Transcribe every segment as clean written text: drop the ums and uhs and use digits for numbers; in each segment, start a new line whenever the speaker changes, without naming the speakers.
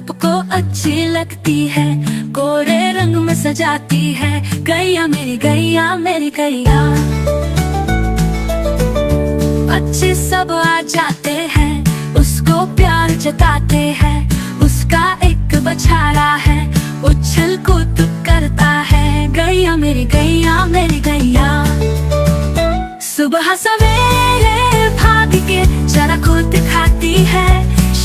सबको अच्छी लगती है, कोरे रंग में सजाती है। गैया मेरी गैया मेरी गैया। बच्चे सब आ जाते हैं, उसको प्यार जताते हैं। उसका एक बछड़ा है, उछल कूद करता है। गैया मेरी गैया मेरी गैया। सुबह सवेरे भाग के जरा खुद खाती है,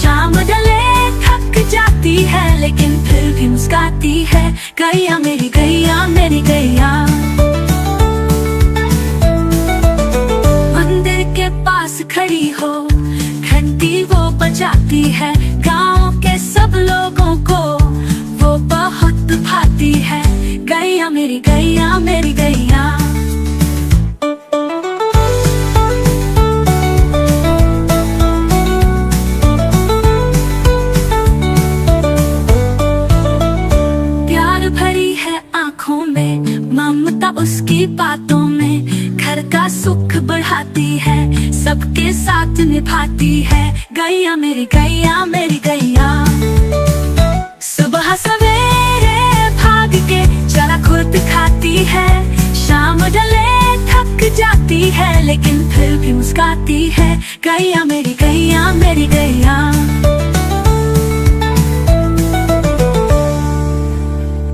शाम ढले थक जाती है, लेकिन फिर भी मुस्काती है। गैया मेरी गैया मेरी गैया। मंदिर के पास खड़ी हो, घंटी वो बजाती है। गांव के सब लोगों को वो बहुत भाती है। गैया मेरी गैया मेरी गैया। प्यार भरी है आँखों में, ममता उसकी बातों में। घर का सुख बढ़ाती है, सबके साथ निभाती है। गैया मेरी गैया मेरी गैया। सुबह सवेरे भाग के जरा खुद खाती है, शाम ढले थक जाती है, लेकिन फिर भी मुस्काती है। गैया मेरी गैया मेरी गैया।